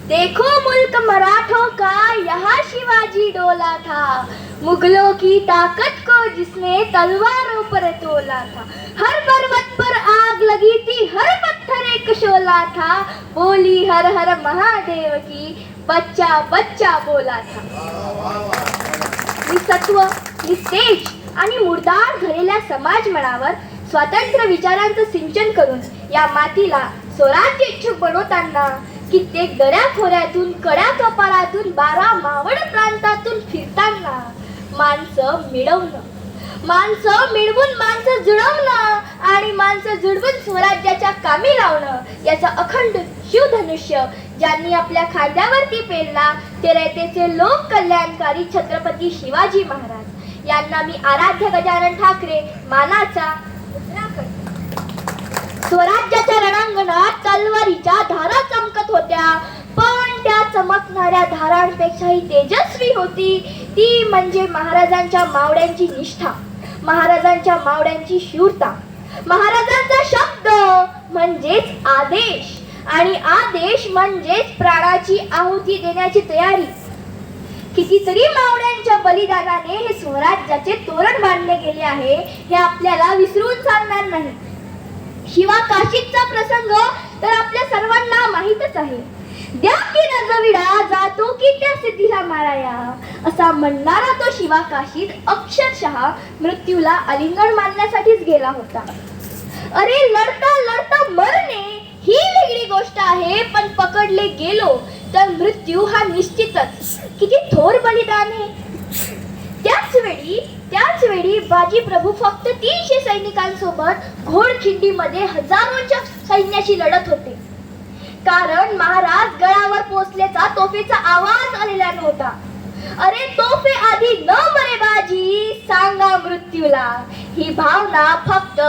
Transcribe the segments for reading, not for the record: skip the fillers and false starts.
देखो मुल्क मराठों का यहाँ शिवाजी डोला था, मुगलों की ताकत को जिसने तलवारों पर तोला था। हर पर्वत पर आग लगी थी, हर पत्थर एक शोला था, बोली हर हर महादेव की बच्चा बच्चा बोला था। निसत्व, निस्तेज आणि मुरदार झालेल्या समाज मनावर स्वातंत्र्य विचारांचं सिंचन करून या मातीला स्वराज्य इच्छुक बनवताना कित्येक दऱ्याखोऱ्यातून कड्या कपारातून 12 मावळ प्रांतातून फिरताना माणसं मिळवणं, माणसं मिळवून माणसं जुळवणं आणि माणसं जुळवून स्वराज्याच्या कामी लावणं याचा अखंड शिवधनुष्य ज्यांनी आपल्या खांद्यावरती पेलला ते रयतेचे लोक कल्याणकारी छत्रपती शिवाजी महाराज यांना मी आराध्य गजानन ठाकरे मानाचा मुजरा करते। स्वराज्याच्या रणांगणात तलवारीच्या धारा चमकत होत्या, पण त्या चमकणाऱ्या धारांपेक्षाही तेजस्वी होती ती म्हणजे महाराजांच्या मावड्यांची निष्ठा, महाराजांच्या मावड्यांची शूरता, महाराजांचा शब्द म्हणजेच आदेश आणि आदेश म्हणजेच प्राणाची आहुती देण्याची तयारी। कितीतरी मावड्यांच्या बलिदानाने हे स्वराज्याचे तोरण बांधले गेले आहे हे आपल्याला विसरून चालणार नाही। शिवा काशीचा प्रसंग तर आपल्या सर्वांना माहीतच आहे। द्या की नजविडा जातो की त्या सिद्धीला माराया असा म्हणणारा तो शिवा काशीत अक्षरशः मृत्यूला आलिंगन मानण्यासाठीच गेला होता। अरे लढता लढता मरणे ही वेगळी गोष्ट आहे, पण पकडले गेलो तर मृत्यू हा निश्चितच। किती थोर बलिदान आहे। त्याच वेळी बाजी प्रभू फक्त 300 सैनिकांसोबत घोडखिंडीमध्ये हजारोंच्या सैन्याशी लढत होते, कारण महाराज गडावर पोहोचल्याचा तोफेचा आवाज आलेला नव्हता। अरे तोफे आधी न मरे बाजी सांगा मृत्यूला, ही भावना फक्त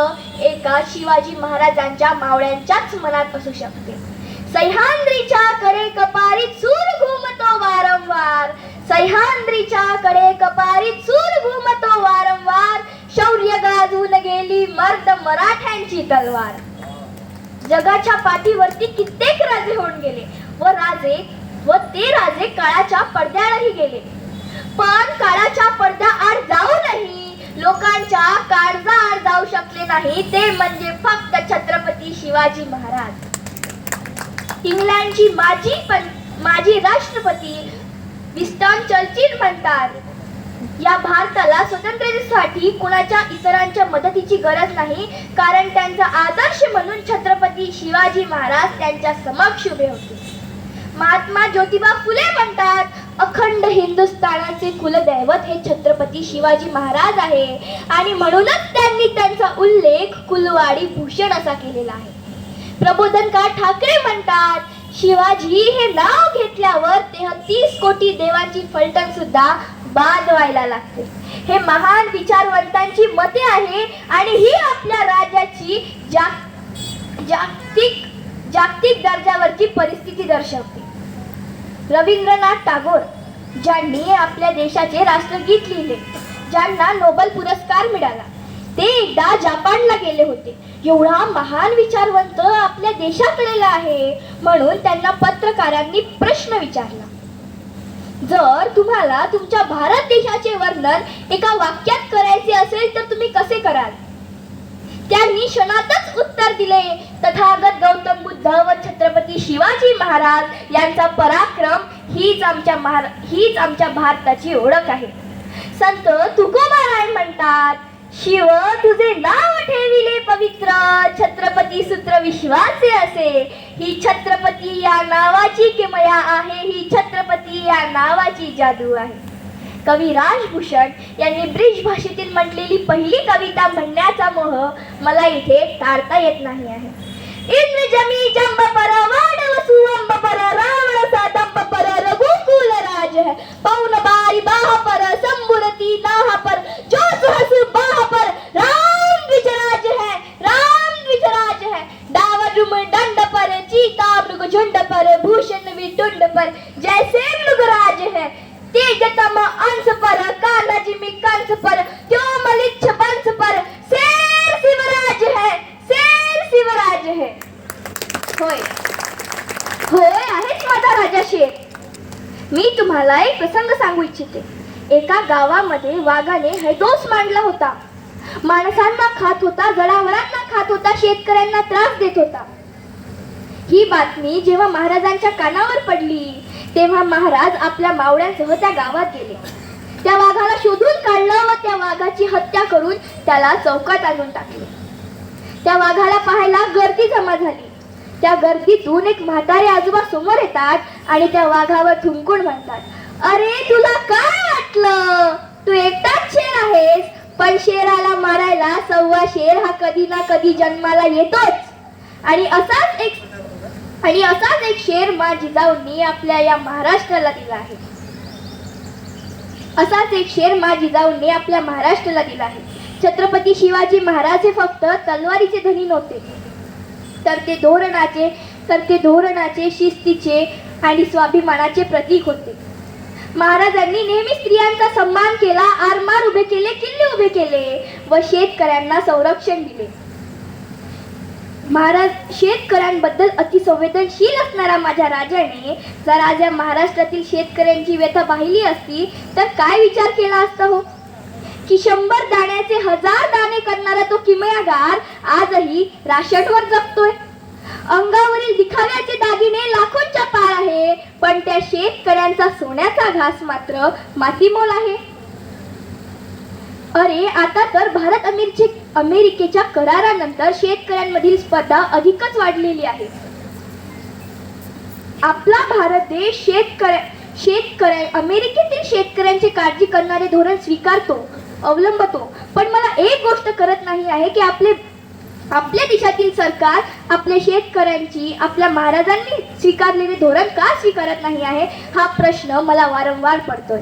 एका शिवाजी महाराजांच्या मावळ्यांच्याच मनात असू शकते। सह्याद्रीच्या कडे कपारीत सूर घुमतो वारंवार, सह्याद्रीच्या कडे कपारीत सूर घुमतो वारंवार, शौर्य गाजून गेली मर्द मराठ्यांची तलवार। जगाच्या पाठीवरती कित्येक राजे होऊन गेले व ते राजे काळाच्या पडद्याआडही गेले, पण काळाच्या पडद्याआड जाऊनही लोकांच्या काळजाआड जाऊ शकले नाही ते म्हणजे फक्त छत्रपती शिवाजी महाराज। इंग्लंडची माजी राष्ट्रपती विन्स्टन चर्चिल म्हणतात, या भारताला स्वातंत्र्यासाठी कुणाच्या इतरांच्या मदतीची गरज नाही, कारण त्यांचा आदर्श म्हणून छत्रपती शिवाजी महाराज त्यांच्या समक्ष उभे होते। महात्मा ज्योतिबा फुले म्हणतात, अखंड हिंदुस्थानाचे कुलदैवत हे छत्रपती शिवाजी महाराज आहे आणि म्हणूनच त्यांनी त्यांचा उल्लेख कुलवाडी भूषण असा केलेला आहे। प्रबोधनकार ठाकरे म्हणतात, शिवाजी हे नाव घेतल्यावर 33 कोटी देवांची फलटण सुद्धा बाद व्हायला लागते। हे महान विचारवंतांची मते आहे आणि ही आपल्या राज्याची जागतिक दर्जावरची परिस्थिती दर्शवते। रवींद्रनाथ टागोर ज्यांनी आपल्या देशाचे राष्ट्रगीत लिहिले, ज्यांना नोबेल पुरस्कार मिळाला, ते एकदा जपानला गेले होते। एवढा महान विचारवंत आपल्या देशात आलेला आहे म्हणून त्यांना पत्रकारांनी प्रश्न विचारला, जर तुम्हाला तुमच्या भारत देशाचे वर्णन एका वाक्यात करायचे असेल तर तुम्ही कसे कराल? त्यांनी क्षणातच उत्तर दिले, तथागत गौतम बुद्ध व छत्रपती शिवाजी महाराज यांचा पराक्रम हीच आमच्या भारताची ओळख आहे। संत तुकोबाराय म्हणतात, शिव तुझे नाव ठेविले पवित्र, छत्रपती सूत्र विश्वाचे असे, ही छत्रपती या नावाची किमया आहे, ही छत्रपती या नावाची जादू आहे। कवी राजभूषण यांनी ब्रिज भाषेतील म्हटलेली पहिली कविता म्हणण्याचा मोह मला इथे टाळता येत नाही आहे। इंद्र जमी जंब पर वाड वसुअंब पर रावण सा दंब पर रघुकुल राज है, पौन बारी बाह पर संबुरती नाह पर जो सुहस बाह पर राम द्विजराज है, राम द्विजराज है, डावरुम दंड पर चीता मृग झुंड पर भूषण विटुंड पर जैसे मृगराज है, तेजतम अंश पर कान्हाजी मी कंस पर त्यो मलिच्छ बंस पर शेर शिवराज है, शेर शिवराज है। होय होय आहे माझा राजा शेर. मी तुम्हाला एक प्रसंग सांगू इच्छिते. एका गावामध्ये वाघाने हैदोस मांडला होता. माणसांना खात होता, जनावरांना खात होता, शेतकऱ्यांना त्रास देत होता. ही बातमी जेव्हा महाराजांच्या कानावर पडली तेव्हा महाराज आपल्या मावळ्यांसह त्या गावात गेले. त्या वाघाला शोधून काढलं व त्या वाघाची हत्या करून त्याला चौकात आणून टाकले. त्या वाघाला पाहायला गर्दी जमा झाली. त्या गर्दीतून एक म्हातारे आजोबा समोर येतात आणि त्या वाघावर थुंकून म्हणतात, अरे तुला काय वाटलं? तू एकटाच शेर आहेस, पण शेराला मारायला 1.25 शेर हा कधी ना कधी जन्माला येतोच. आणि असाच एक शेर मा जिजाऊंनी आपल्या या महाराष्ट्राला दिला आहे. असाच एक शेर मा जिजाऊंनी आपल्या महाराष्ट्राला दिला आहे. छत्रपती शिवाजी महाराज हे फक्त तलवारीचे धनी नव्हते, तर ते धोरणाचे, शिस्तीचे आणि स्वाभिमानाचे प्रतीक होते. महाराजांनी नेहमी स्त्रियांचा सन्मान केला, आरमार उभे केले, किल्ले उभे केले व शेतकऱ्यांना संरक्षण दिले. महाराज शेतकऱ्यांबद्दल अतिसंवेदनशील असणारा माझ्या राजाने जर आज या महाराष्ट्रातील शेतकऱ्यांची व्यथा पाहिली असती तर काय विचार केला असता हो, की 100 दाण्याचे 1000 दाणे करणारा तो किमयागार आजही राशनवर जगतोय. अंगावरील दिखाव्याचे दागिने लाखोंच्या पार आहे, पण त्या शेतकऱ्यांचा सोन्याचा घास मात्र मातीमोल आहे. अरे आता तर भारत अमेरिकेच्या करारानंतर शेतकऱ्यांमधील स्पर्धा अधिकच वाढलेली आहे. आपला भारत देश अमेरिकेतील शेतकऱ्यांची काळजी करणारे धोरण स्वीकारतो, अवलंबतो, पण मला एक गोष्ट करत नाही आहे की आपल्या देशातील सरकार आपल्या शेतकऱ्यांची आपल्या महाराजांनी स्वीकारलेले धोरण का स्वीकारत नाही आहे हा प्रश्न मला वारंवार पडतोय.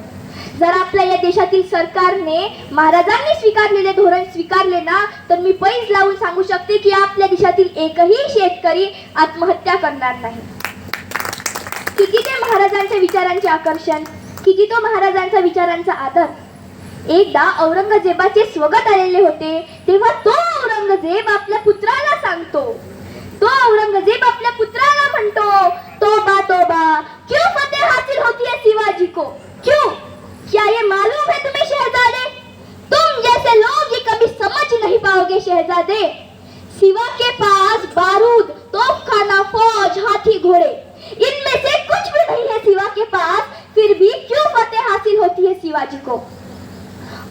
जर आपल्या या देशातील सरकारने महाराजांनी स्वीकारलेले धोरण स्वीकारले ना तर मी पैज लावून सांगू शकते की आपल्या देशातील एकही शेतकरी आत्महत्या करणार नाही. किती ते महाराजांच्या विचारांचे आकर्षण, किती तो महाराजांच्या विचारांचा आदर. एकदा औरंगजेबाचे स्वगत आलेले होते तेव्हा तो औरंगजेब आपल्या पुत्राला म्हणतो, तोबा क्यों फतेह हासिल होती है शिवाजी को? क्यों? क्या ये मालूम है तुम्हें शहजादे? तुम जैसे लोग ये कभी समझ नहीं पाओगे शहजादे. शिवा के पास बारूद, तोपखाना, फौज, हाथी, घोड़े, इनमें से कुछ भी नहीं है शिवा के पास, फिर भी क्यों फतेह हासिल होती है शिवाजी को?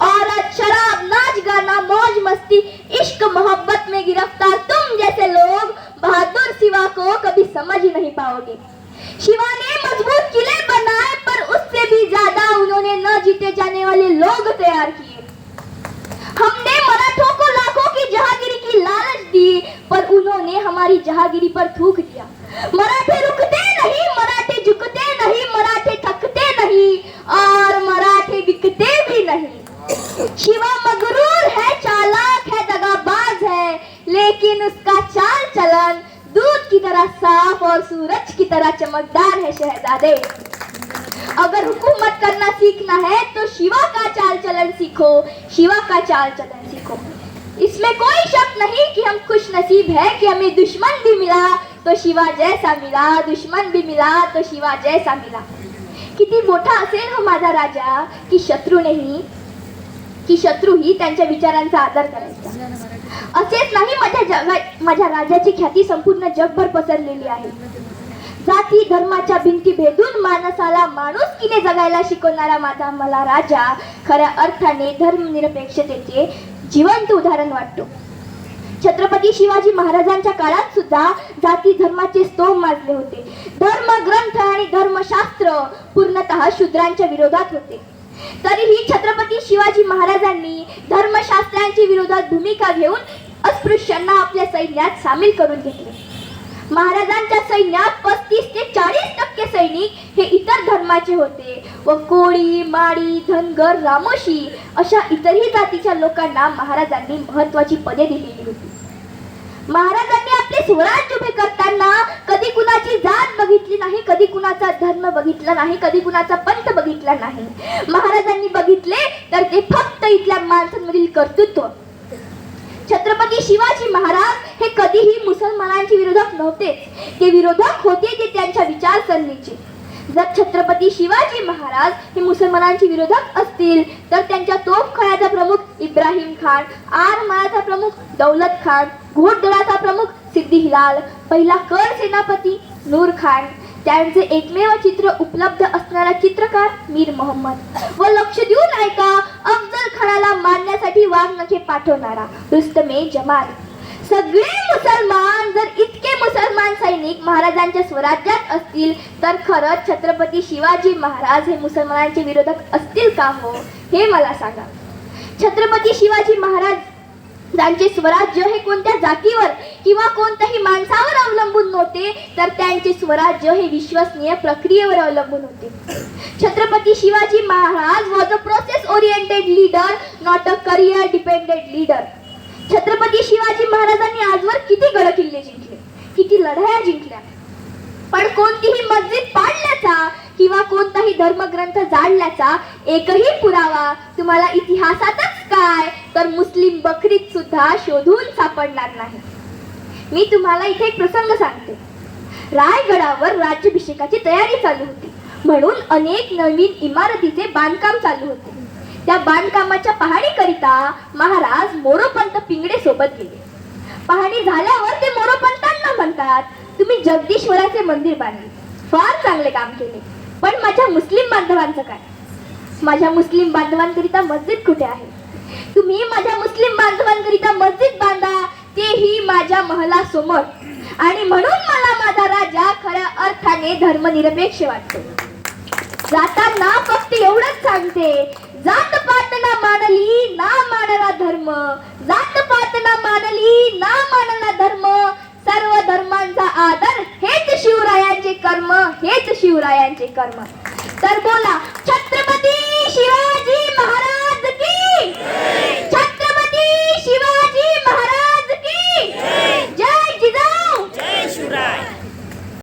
औरत, शराब, नाच गाना, मौज मस्ती, इश्क मोहब्बत में गिरफ्तार तुम जैसे लोग बहादुर शिवा को कभी समझ ही नहीं पाओगे. शिवा ने मजबूत किले बनाए पर उससे भी ज्यादा उन्होंने न जीते जाने वाले लोग तैयार किए. हमने मराठों को लाखों की जहांगीरी की लालच दी पर उन्होंने हमारी जहांगीरी पर थूक दिया. मराठे रुकते नहीं, मराठे झुकते नहीं, मराठे थकते नहीं और मराठे बिकते भी नहीं. शिवा मगरूर है, चालाक है, दगाबाज है, लेकिन उसका चाल चलन दूध की तरह साफ और सूरज की तरह चमकदार है शहजादे. अगर हुकूमत करना सीखना है तो शिवा का चाल चलन सीखो, शिवा का चाल चलन सीखो. इसमें कोई शक नहीं कि हम खुश नसीब है कि हमें दुश्मन भी मिला तो शिवा जैसा मिला, दुश्मन भी मिला तो शिवा जैसा मिला. किती मोठा असेल हो माझा राजा की शत्रूही त्यांच्या विचारांचा आदर करायचा. असेच नाही माझ्या राजाची ख्याती संपूर्ण जगभर पसरलेली आहे. जाती धर्माच्या भिंती भेदून माणसाला माणुसकीने जगायला शिकवणारा मला राजा खऱ्या अर्थाने धर्मनिरपेक्षतेचे जिवंत उदाहरण वाटतो. छत्रपती शिवाजी महाराजांच्या काळात सुद्धा जाती धर्माचे स्तोम माजले होते. धर्मग्रंथ आणि धर्मशास्त्र पूर्णतः शूद्रांच्या विरोधात होते. तरीही छत्रपती शिवाजी महाराजांनी धर्मशास्त्रांची विरोधात भूमिका घेऊन अस्पृश्यांना आपल्या सैन्यात सामील करून घेतले. महाराजांच्या सैन्यात 35 ते 40% सैनिक हे इतर धर्माचे होते व कोळी, माडी, धनगर, रामोशी अशा इतरही जातीच्या लोकांना महाराजांनी महत्त्वाची पदे दिलेली होती. महाराजांनी आपले स्वराज्य उभे करताना कधी कुणाची जात बघितली नाही, कधी कुणाचा धर्म बघितला नाही, कधी कुणाचा पंथ बघितला नाही. महाराजांनी बघितले तर ते फक्त इथल्या माणसांमधील कर्तृत्व. छत्रपती शिवाजी महाराज हे कधीही मुसलमानांच्या मुसलमानांचे विरोधक नव्हतेच, ते विरोधक होते ते त्यांच्या विचारसरणीचे. जर छत्रपती शिवाजी महाराज हे मुसलमानांचे विरोधक असतील तर त्यांच्या तोफखान्याचा प्रमुख इब्राहिम खान, आरमाराचा प्रमुख दौलत खान, घोडदळाचा प्रमुख सिद्दी हिलाल, पहिला कर सेनापती नूर खान, त्यांचे एकमेव चित्र उपलब्ध असणारा चित्रकार मीर मोहम्मद व लक्ष देऊन ऐका अफजल खानाला मारण्यासाठी वाघनखे पाठवणारा रुस्तमे जमाल. सगळे मुसलमान जर इतके मुसलमान सैनिक महाराजांच्या स्वराज्यात असतील तर खरंच छत्रपती शिवाजी महाराज हे मुसलमानांचे विरोधक असतील का हो, हे मला सांगा. छत्रपती शिवाजी महाराजांचे स्वराज्य हे कोणत्या जातीवर किंवा कोणत्याही माणसावर अवलंबून नव्हते, तर त्यांचे स्वराज्य हे विश्वसनीय प्रक्रियेवर अवलंबून होते. Chhatrapati Shivaji Maharaj was a process oriented leader, not a career dependent leader. Chhatrapati Shivaji महाराजांनी आजवर किती गड किल्ले जिंकले, किती लढाया जिंकल्या, पण कोणतीही मस्जिद पाडल्याचा किंवा कोणताही धर्मग्रंथ जाळल्याचा एकही पुरावा तुम्हाला इतिहासातच काय तर मुस्लिम बकरीत सुद्धा शोधून सापडणार नाही. मी तुम्हाला इथे एक प्रसंग सांगते. रायगडावर राज्याभिषेकाची तयारी चालू होती म्हणून अनेक नवीन इमारतीचे बांधकाम चालू होते. त्या बांधकामाच्या पाहणीकरिता महाराज मोरोपंत पिंगडे सोबत गेले. पाहणी झाल्यावर ते मोरोपंतांना म्हणतात, तुम्ही जगदीश्वराचे मंदिर बांधले, फार चांगले काम केले, पण माझ्या मुस्लिम बांधवांचं काय? माझ्या मुस्लिम बांधवांकरिता मस्जिद कुठे आहे? तुम्ही माझ्या मुस्लिम बांधवांकरिता मस्जिद बांधा, तेही माझ्या महलासमोर. आणि म्हणून मला माझा राजा खऱ्या अर्थाने धर्मनिरपेक्ष वाटतो. जाताना फक्त एवढंच सांगते, जात पात ना मानली ना मानला धर्म, जात पात ना मानली ना मानला धर्म, सर्व धर्मांचा आदर हेच शिवरायांचे कर्म, हेच शिवरायांचे कर्म. तर बोला